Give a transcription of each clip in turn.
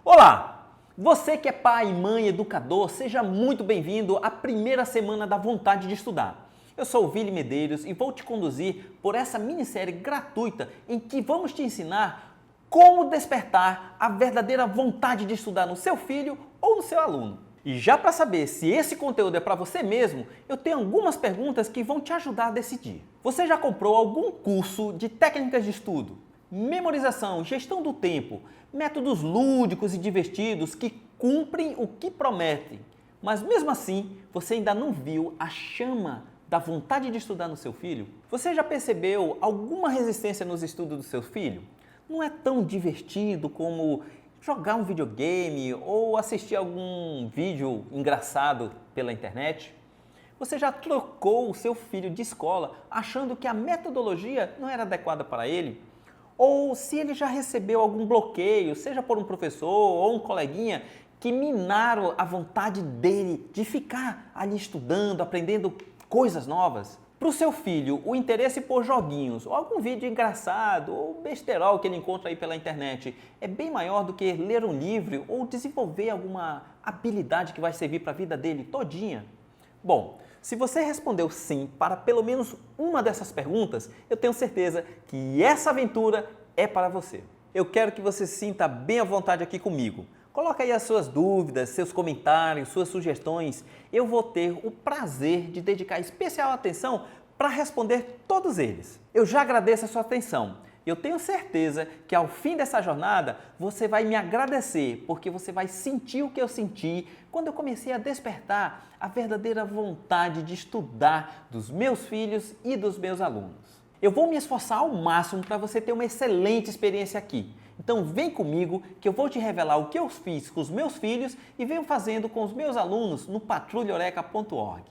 Olá! Você que é pai, mãe, educador, seja muito bem-vindo à primeira semana da Vontade de Estudar. Eu sou o Vili Medeiros e vou te conduzir por essa minissérie gratuita em que vamos te ensinar como despertar a verdadeira vontade de estudar no seu filho ou no seu aluno. E já para saber se esse conteúdo é para você mesmo, eu tenho algumas perguntas que vão te ajudar a decidir. Você já comprou algum curso de técnicas de estudo, memorização, gestão do tempo, métodos lúdicos e divertidos que cumprem o que prometem, mas mesmo assim você ainda não viu a chama da vontade de estudar no seu filho? Você já percebeu alguma resistência nos estudos do seu filho? Não é tão divertido como jogar um videogame ou assistir algum vídeo engraçado pela internet? Você já trocou o seu filho de escola achando que a metodologia não era adequada para ele? Ou se ele já recebeu algum bloqueio, seja por um professor ou um coleguinha, que minaram a vontade dele de ficar ali estudando, aprendendo coisas novas? Para o seu filho, o interesse por joguinhos, ou algum vídeo engraçado, ou besterol que ele encontra aí pela internet, é bem maior do que ler um livro ou desenvolver alguma habilidade que vai servir para a vida dele todinha? Bom, se você respondeu sim para pelo menos uma dessas perguntas, eu tenho certeza que essa aventura é para você. Eu quero que você se sinta bem à vontade aqui comigo. Coloque aí as suas dúvidas, seus comentários, suas sugestões. Eu vou ter o prazer de dedicar especial atenção para responder todos eles. Eu já agradeço a sua atenção. Eu tenho certeza que ao fim dessa jornada você vai me agradecer, porque você vai sentir o que eu senti quando eu comecei a despertar a verdadeira vontade de estudar dos meus filhos e dos meus alunos. Eu vou me esforçar ao máximo para você ter uma excelente experiência aqui. Então vem comigo que eu vou te revelar o que eu fiz com os meus filhos e venho fazendo com os meus alunos no patrulhaoreca.org.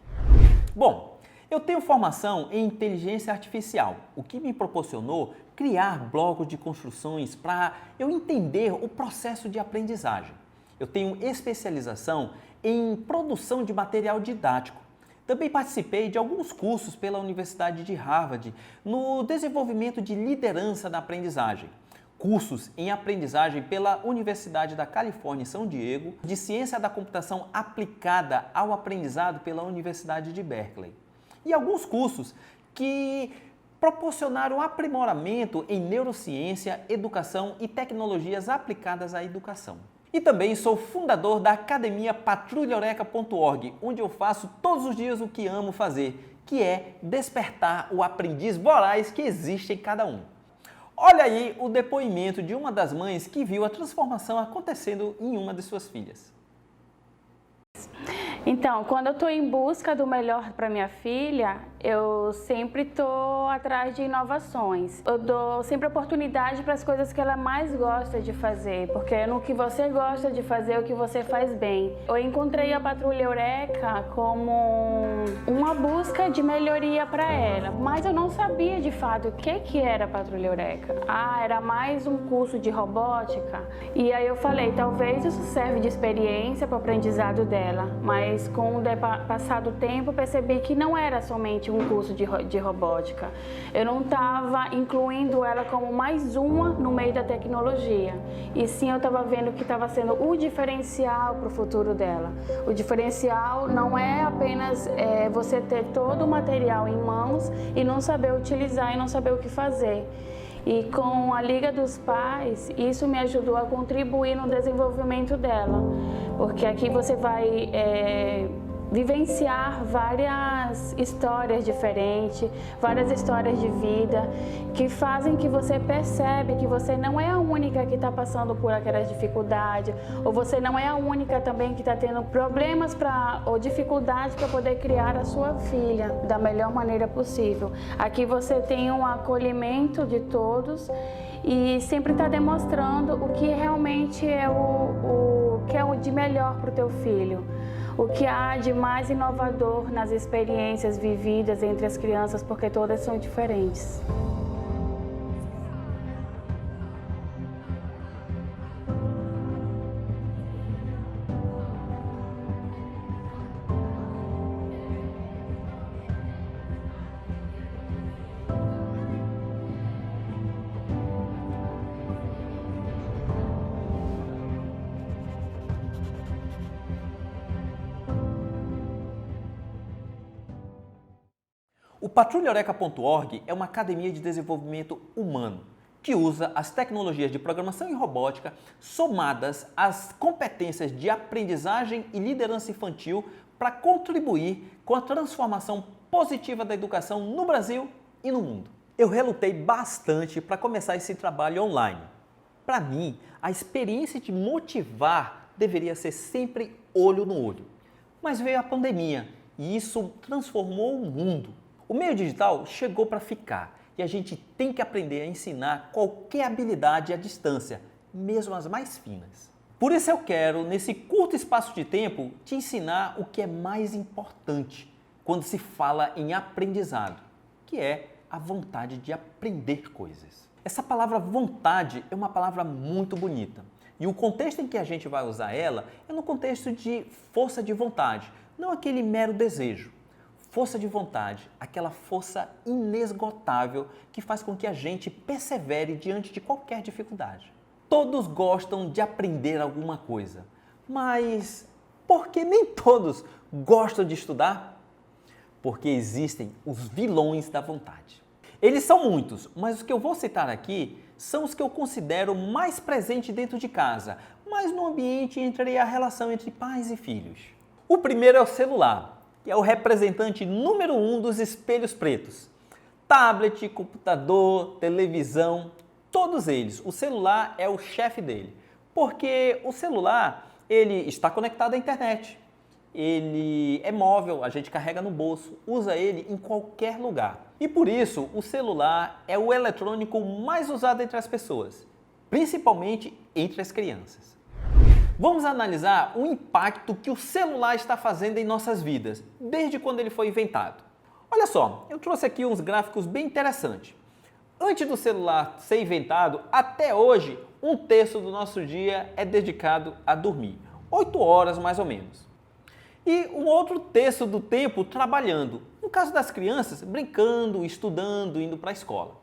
Bom, eu tenho formação em inteligência artificial, o que me proporcionou criar blocos de construções para eu entender o processo de aprendizagem. Eu tenho especialização em produção de material didático. Também participei de alguns cursos pela Universidade de Harvard no desenvolvimento de liderança na aprendizagem. Cursos em aprendizagem pela Universidade da Califórnia em São Diego, de ciência da computação aplicada ao aprendizado pela Universidade de Berkeley. E alguns cursos que proporcionaram aprimoramento em neurociência, educação e tecnologias aplicadas à educação. E também sou fundador da academia patrulhaoreca.org, onde eu faço todos os dias o que amo fazer, que é despertar o aprendiz voraz que existe em cada um. Olha aí o depoimento de uma das mães que viu a transformação acontecendo em uma de suas filhas. Então, quando eu estou em busca do melhor para minha filha, eu sempre estou atrás de inovações. Eu dou sempre oportunidade para as coisas que ela mais gosta de fazer, porque é no que você gosta de fazer, o que você faz bem. Eu encontrei a Patrulha Eureka como uma busca de melhoria para ela, mas eu não sabia de fato o que era a Patrulha Eureka. Era mais um curso de robótica. E aí eu falei, talvez isso serve de experiência para o aprendizado dela, mas com o passar do tempo percebi que não era somente um curso de robótica. Eu não estava incluindo ela como mais uma no meio da tecnologia. E sim, eu estava vendo que estava sendo o diferencial para o futuro dela. O diferencial não é apenas você ter todo o material em mãos e não saber utilizar e não saber o que fazer. E com a Liga dos Pais, isso me ajudou a contribuir no desenvolvimento dela, porque aqui você vai vivenciar várias histórias diferentes, várias histórias de vida que fazem que você percebe que você não é a única que está passando por aquelas dificuldades, ou você não é a única também que está tendo problemas ou dificuldades para poder criar a sua filha da melhor maneira possível. Aqui você tem um acolhimento de todos e sempre está demonstrando o que realmente é o que é de melhor para o teu filho. O que há de mais inovador nas experiências vividas entre as crianças, porque todas são diferentes. patrulhaoreca.org é uma academia de desenvolvimento humano que usa as tecnologias de programação e robótica somadas às competências de aprendizagem e liderança infantil para contribuir com a transformação positiva da educação no Brasil e no mundo. Eu relutei bastante para começar esse trabalho online. Para mim, a experiência de motivar deveria ser sempre olho no olho. Mas veio a pandemia e isso transformou o mundo. O meio digital chegou para ficar e a gente tem que aprender a ensinar qualquer habilidade à distância, mesmo as mais finas. Por isso eu quero, nesse curto espaço de tempo, te ensinar o que é mais importante quando se fala em aprendizado, que é a vontade de aprender coisas. Essa palavra vontade é uma palavra muito bonita e o contexto em que a gente vai usar ela é no contexto de força de vontade, não aquele mero desejo. Força de vontade, aquela força inesgotável que faz com que a gente persevere diante de qualquer dificuldade. Todos gostam de aprender alguma coisa, mas por que nem todos gostam de estudar? Porque existem os vilões da vontade. Eles são muitos, mas os que eu vou citar aqui são os que eu considero mais presentes dentro de casa, mas no ambiente entre a relação entre pais e filhos. O primeiro é o celular, que é o representante número 1 dos espelhos pretos. Tablet, computador, televisão, todos eles. O celular é o chefe dele, porque o celular ele está conectado à internet. Ele é móvel, a gente carrega no bolso, usa ele em qualquer lugar. E por isso, o celular é o eletrônico mais usado entre as pessoas, principalmente entre as crianças. Vamos analisar o impacto que o celular está fazendo em nossas vidas, desde quando ele foi inventado. Olha só, eu trouxe aqui uns gráficos bem interessantes. Antes do celular ser inventado, até hoje, 1/3 do nosso dia é dedicado a dormir, 8 horas mais ou menos. E um outro terço do tempo trabalhando, no caso das crianças, brincando, estudando, indo para a escola.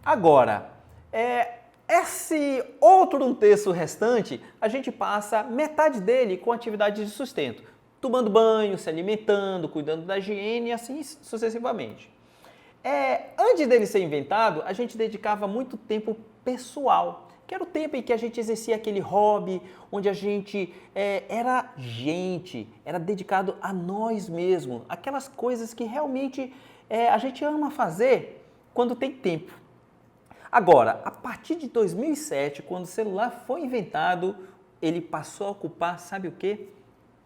Agora, esse outro 1/3 restante, a gente passa metade dele com atividades de sustento, tomando banho, se alimentando, cuidando da higiene e assim sucessivamente. Antes dele ser inventado, a gente dedicava muito tempo pessoal, que era o tempo em que a gente exercia aquele hobby, onde a gente era dedicado a nós mesmos, aquelas coisas que realmente a gente ama fazer quando tem tempo. Agora, a partir de 2007, quando o celular foi inventado, ele passou a ocupar, sabe o quê?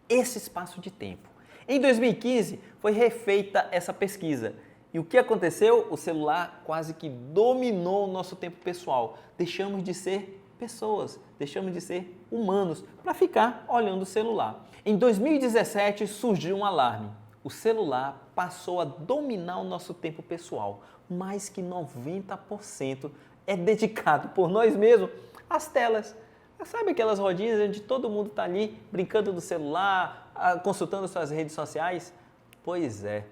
Esse espaço de tempo. Em 2015, foi refeita essa pesquisa. E o que aconteceu? O celular quase que dominou o nosso tempo pessoal. Deixamos de ser pessoas, deixamos de ser humanos para ficar olhando o celular. Em 2017, surgiu um alarme. O celular passou a dominar o nosso tempo pessoal. Mais que 90% é dedicado por nós mesmos às telas. Sabe aquelas rodinhas onde todo mundo está ali brincando do celular, consultando suas redes sociais? Pois é.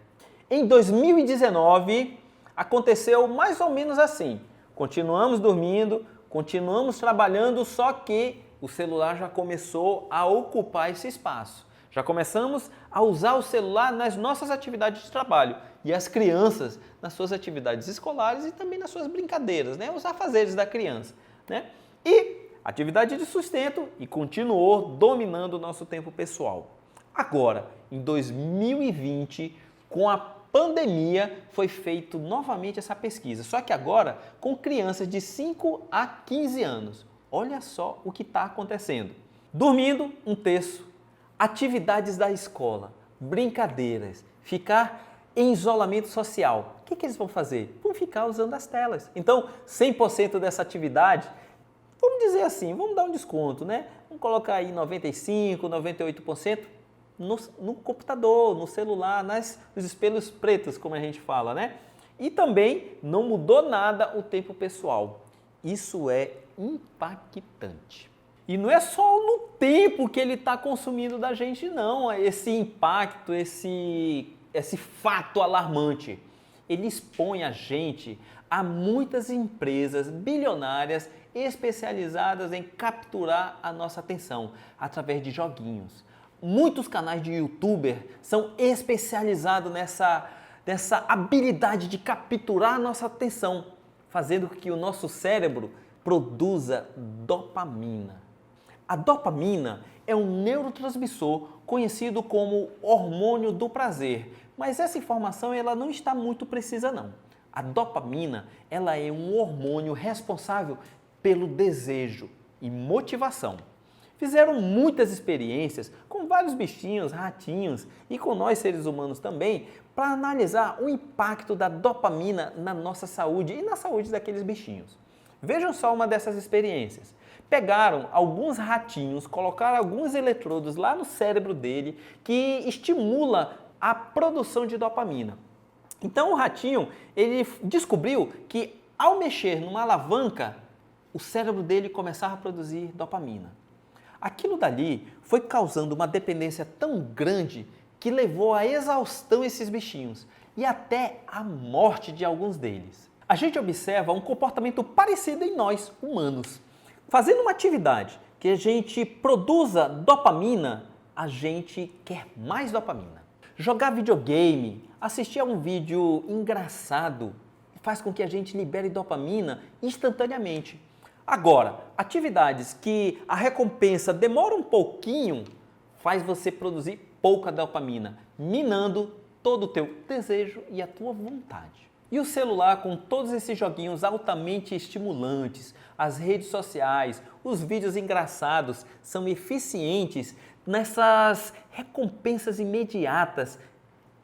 Em 2019, aconteceu mais ou menos assim. Continuamos dormindo, continuamos trabalhando, só que o celular já começou a ocupar esse espaço. Já começamos a usar o celular nas nossas atividades de trabalho e as crianças nas suas atividades escolares e também nas suas brincadeiras, né? Os afazeres da criança, né? E atividade de sustento e continuou dominando o nosso tempo pessoal. Agora, em 2020, com a pandemia, foi feito novamente essa pesquisa, só que agora com crianças de 5 a 15 anos. Olha só o que está acontecendo. Dormindo, 1/3. Atividades da escola, brincadeiras, ficar em isolamento social. O que eles vão fazer? Vão ficar usando as telas. Então, 100% dessa atividade, vamos dizer assim, vamos dar um desconto, né? Vamos colocar aí 95%, 98% no computador, no celular, nos espelhos pretos, como a gente fala, né? E também não mudou nada o tempo pessoal. Isso é impactante. E não é só no tempo que ele está consumindo da gente, não. Esse impacto, esse fato alarmante. Ele expõe a gente a muitas empresas bilionárias especializadas em capturar a nossa atenção através de joguinhos. Muitos canais de youtuber são especializados dessa habilidade de capturar a nossa atenção, fazendo com que o nosso cérebro produza dopamina. A dopamina é um neurotransmissor conhecido como hormônio do prazer, mas essa informação ela não está muito precisa não. A dopamina ela é um hormônio responsável pelo desejo e motivação. Fizeram muitas experiências com vários bichinhos, ratinhos e com nós seres humanos também para analisar o impacto da dopamina na nossa saúde e na saúde daqueles bichinhos. Vejam só uma dessas experiências. Pegaram alguns ratinhos, colocaram alguns eletrodos lá no cérebro dele que estimula a produção de dopamina. Então o ratinho ele descobriu que ao mexer numa alavanca, o cérebro dele começava a produzir dopamina. Aquilo dali foi causando uma dependência tão grande que levou à exaustão esses bichinhos e até à morte de alguns deles. A gente observa um comportamento parecido em nós, humanos. Fazendo uma atividade que a gente produza dopamina, a gente quer mais dopamina. Jogar videogame, assistir a um vídeo engraçado, faz com que a gente libere dopamina instantaneamente. Agora, atividades que a recompensa demora um pouquinho, faz você produzir pouca dopamina, minando todo o teu desejo e a tua vontade. E o celular com todos esses joguinhos altamente estimulantes, as redes sociais, os vídeos engraçados são eficientes nessas recompensas imediatas,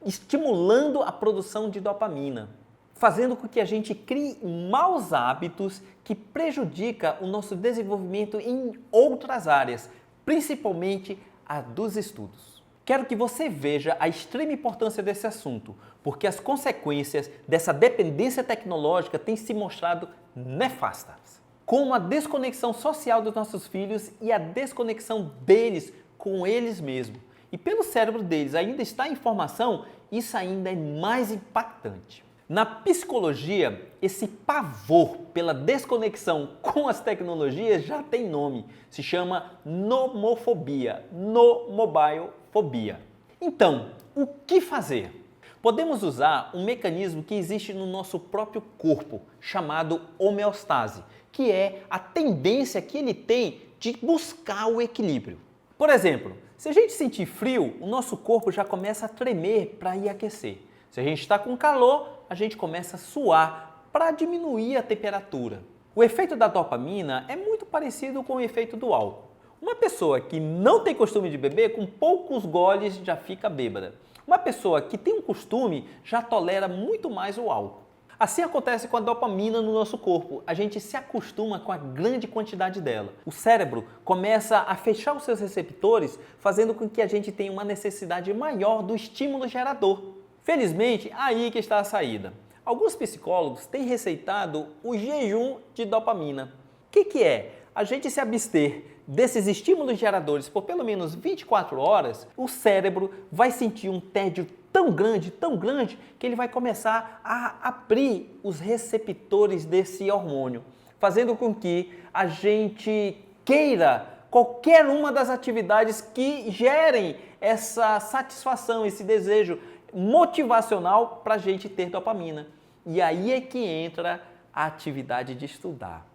estimulando a produção de dopamina, fazendo com que a gente crie maus hábitos que prejudicam o nosso desenvolvimento em outras áreas, principalmente a dos estudos. Quero que você veja a extrema importância desse assunto, porque as consequências dessa dependência tecnológica têm se mostrado nefastas, como a desconexão social dos nossos filhos e a desconexão deles com eles mesmos. E pelo cérebro deles ainda está em formação, isso ainda é mais impactante. Na psicologia, esse pavor pela desconexão com as tecnologias já tem nome, se chama nomofobia, nomobilefobia. Então, o que fazer? Podemos usar um mecanismo que existe no nosso próprio corpo, chamado homeostase, que é a tendência que ele tem de buscar o equilíbrio. Por exemplo, se a gente sentir frio, o nosso corpo já começa a tremer para ir aquecer. Se a gente está com calor, a gente começa a suar para diminuir a temperatura. O efeito da dopamina é muito parecido com o efeito do álcool. Uma pessoa que não tem costume de beber, com poucos goles já fica bêbada. Uma pessoa que tem um costume já tolera muito mais o álcool. Assim acontece com a dopamina no nosso corpo. A gente se acostuma com a grande quantidade dela. O cérebro começa a fechar os seus receptores, fazendo com que a gente tenha uma necessidade maior do estímulo gerador. Felizmente, aí que está a saída. Alguns psicólogos têm receitado o jejum de dopamina. O que é? A gente se abster desses estímulos geradores por pelo menos 24 horas, o cérebro vai sentir um tédio tão grande, que ele vai começar a abrir os receptores desse hormônio, fazendo com que a gente queira qualquer uma das atividades que gerem essa satisfação, esse desejo motivacional para a gente ter dopamina. E aí é que entra a atividade de estudar.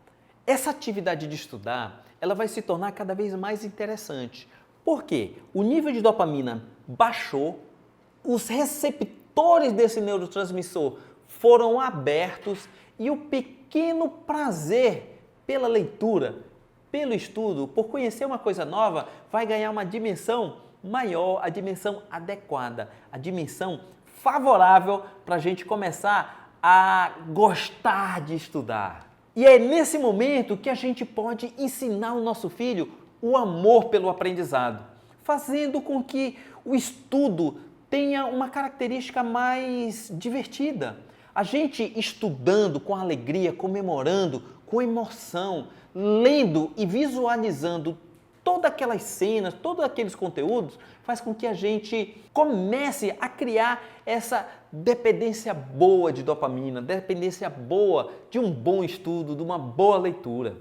Essa atividade de estudar, ela vai se tornar cada vez mais interessante. Por quê? O nível de dopamina baixou, os receptores desse neurotransmissor foram abertos e o pequeno prazer pela leitura, pelo estudo, por conhecer uma coisa nova, vai ganhar uma dimensão maior, a dimensão adequada, a dimensão favorável para a gente começar a gostar de estudar. E é nesse momento que a gente pode ensinar o nosso filho o amor pelo aprendizado, fazendo com que o estudo tenha uma característica mais divertida. A gente estudando com alegria, comemorando, com emoção, lendo e visualizando todas aquelas cenas, todos aqueles conteúdos, faz com que a gente comece a criar essa dependência boa de dopamina, dependência boa de um bom estudo, de uma boa leitura.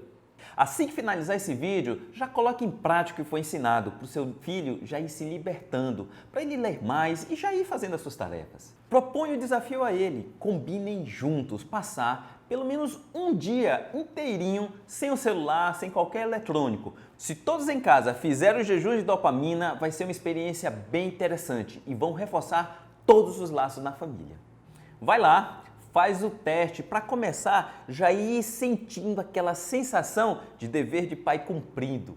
Assim que finalizar esse vídeo, já coloque em prática o que foi ensinado para o seu filho já ir se libertando, para ele ler mais e já ir fazendo as suas tarefas. Proponha o desafio a ele, combinem juntos passar pelo menos um dia inteirinho sem o celular, sem qualquer eletrônico. Se todos em casa fizerem o jejum de dopamina, vai ser uma experiência bem interessante e vão reforçar todos os laços na família. Vai lá, faz o teste para começar já ir sentindo aquela sensação de dever de pai cumprido,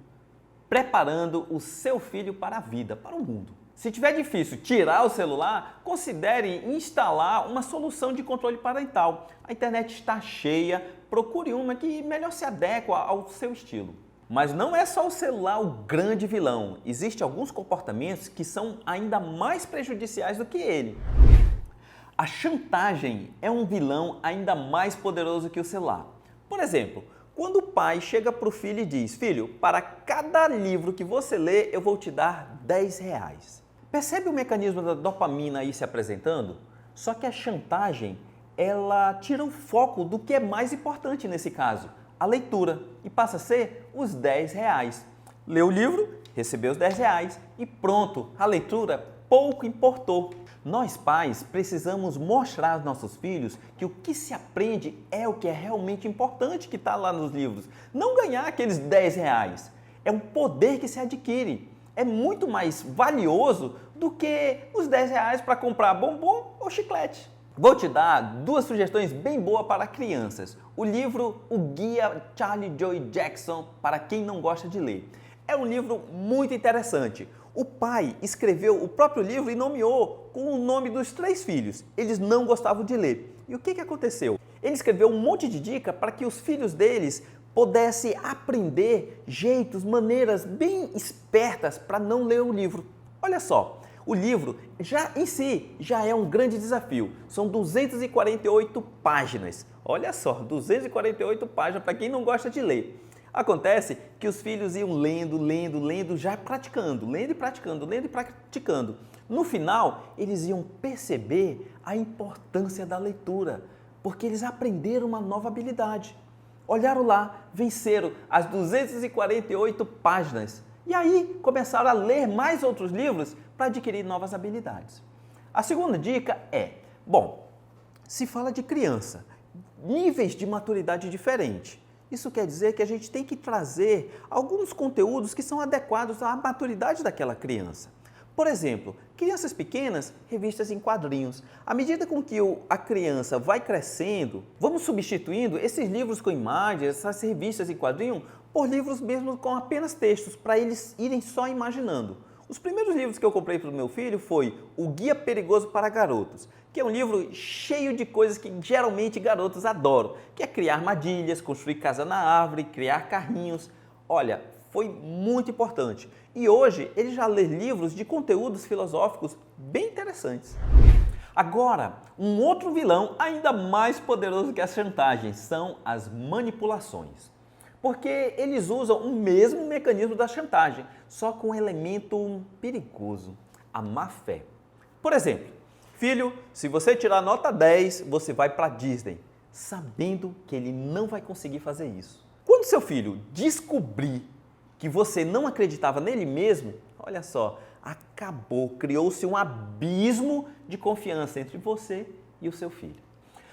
preparando o seu filho para a vida, para o mundo. Se tiver difícil tirar o celular, considere instalar uma solução de controle parental. A internet está cheia, procure uma que melhor se adequa ao seu estilo. Mas não é só o celular o grande vilão. Existem alguns comportamentos que são ainda mais prejudiciais do que ele. A chantagem é um vilão ainda mais poderoso que o celular. Por exemplo, quando o pai chega para o filho e diz: filho, para cada livro que você lê, eu vou te dar R$10. Percebe o mecanismo da dopamina aí se apresentando? Só que a chantagem, ela tira o foco do que é mais importante nesse caso, a leitura, e passa a ser os R$10. Leu o livro, recebeu os R$10 e pronto, a leitura pouco importou. Nós pais precisamos mostrar aos nossos filhos que o que se aprende é o que é realmente importante que está lá nos livros. Não ganhar aqueles R$10. É um poder que se adquire. É muito mais valioso do que os R$10 para comprar bombom ou chiclete. Vou te dar duas sugestões bem boas para crianças. O livro O Guia Charlie Joy Jackson para quem não gosta de ler. É um livro muito interessante. O pai escreveu o próprio livro e nomeou com o nome dos 3 filhos. Eles não gostavam de ler. E o que aconteceu? Ele escreveu um monte de dica para que os filhos deles pudessem aprender jeitos, maneiras bem espertas para não ler o livro. Olha só, o livro já em si já é um grande desafio. São 248 páginas. Olha só, 248 páginas para quem não gosta de ler. Acontece que os filhos iam lendo, já praticando, lendo e praticando. No final, eles iam perceber a importância da leitura, porque eles aprenderam uma nova habilidade. Olharam lá, venceram as 248 páginas e aí começaram a ler mais outros livros para adquirir novas habilidades. A segunda dica é, se fala de criança, níveis de maturidade diferentes. Isso quer dizer que a gente tem que trazer alguns conteúdos que são adequados à maturidade daquela criança. Por exemplo, crianças pequenas, revistas em quadrinhos. À medida com que a criança vai crescendo, vamos substituindo esses livros com imagens, essas revistas em quadrinho, por livros mesmo com apenas textos, para eles irem só imaginando. Os primeiros livros que eu comprei para o meu filho foi O Guia Perigoso para Garotos, que é um livro cheio de coisas que geralmente garotos adoram, que é criar armadilhas, construir casa na árvore, criar carrinhos. Olha, foi muito importante. E hoje ele já lê livros de conteúdos filosóficos bem interessantes. Agora, um outro vilão ainda mais poderoso que a chantagem são as manipulações. Porque eles usam o mesmo mecanismo da chantagem, só com um elemento perigoso, a má fé. Por exemplo, filho, se você tirar nota 10, você vai para a Disney, sabendo que ele não vai conseguir fazer isso. Quando seu filho descobrir que você não acreditava nele mesmo, olha só, acabou, criou-se um abismo de confiança entre você e o seu filho.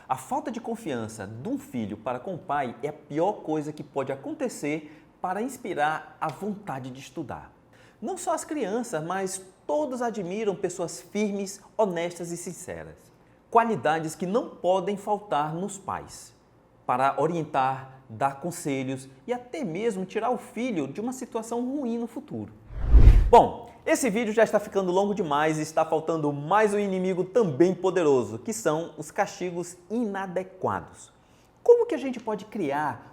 A falta de confiança de um filho para com o pai é a pior coisa que pode acontecer para inspirar a vontade de estudar. Não só as crianças, mas todos admiram pessoas firmes, honestas e sinceras. Qualidades que não podem faltar nos pais, para orientar, dar conselhos e até mesmo tirar o filho de uma situação ruim no futuro. Bom, esse vídeo já está ficando longo demais e está faltando mais um inimigo também poderoso, que são os castigos inadequados. Como que a gente pode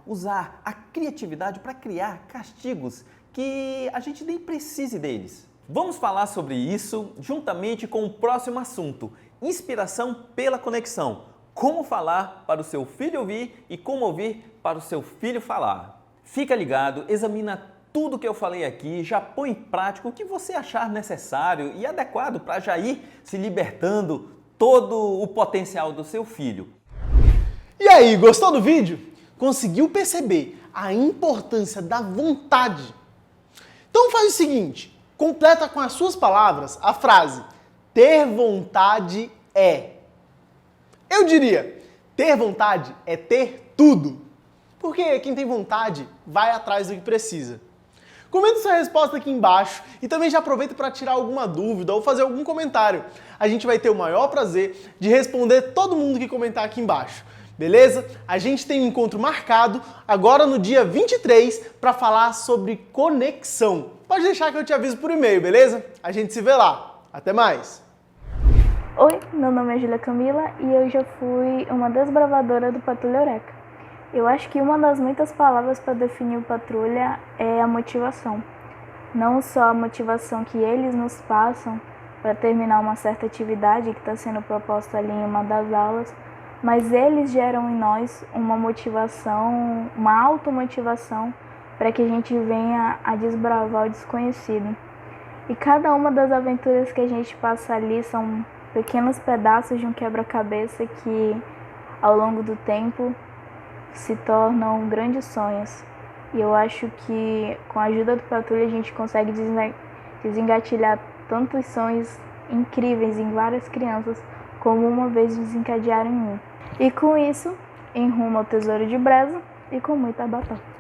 usar a criatividade para criar castigos que a gente nem precise deles? Vamos falar sobre isso juntamente com o próximo assunto, inspiração pela conexão. Como falar para o seu filho ouvir e como ouvir para o seu filho falar. Fica ligado, examina tudo que eu falei aqui, já põe em prática o que você achar necessário e adequado para já ir se libertando todo o potencial do seu filho. E aí, gostou do vídeo? Conseguiu perceber a importância da vontade. Então faz o seguinte, completa com as suas palavras a frase ter vontade é. Eu diria, ter vontade é ter tudo. Porque quem tem vontade vai atrás do que precisa. Comenta sua resposta aqui embaixo e também já aproveita para tirar alguma dúvida ou fazer algum comentário. A gente vai ter o maior prazer de responder todo mundo que comentar aqui embaixo. Beleza? A gente tem um encontro marcado agora no dia 23 para falar sobre conexão. Pode deixar que eu te aviso por e-mail, beleza? A gente se vê lá. Até mais! Oi, meu nome é Júlia Camila e eu já fui uma desbravadora do Patrulha Eureka. Eu acho que uma das muitas palavras para definir o Patrulha é a motivação. Não só a motivação que eles nos passam para terminar uma certa atividade que está sendo proposta ali em uma das aulas, mas eles geram em nós uma motivação, uma automotivação para que a gente venha a desbravar o desconhecido. E cada uma das aventuras que a gente passa ali são pequenos pedaços de um quebra-cabeça que, ao longo do tempo, se tornam grandes sonhos. E eu acho que, com a ajuda do Patrulha, a gente consegue desengatilhar tantos sonhos incríveis em várias crianças, como uma vez desencadearam em mim. E com isso, em rumo ao Tesouro de Brasa e com muita batata.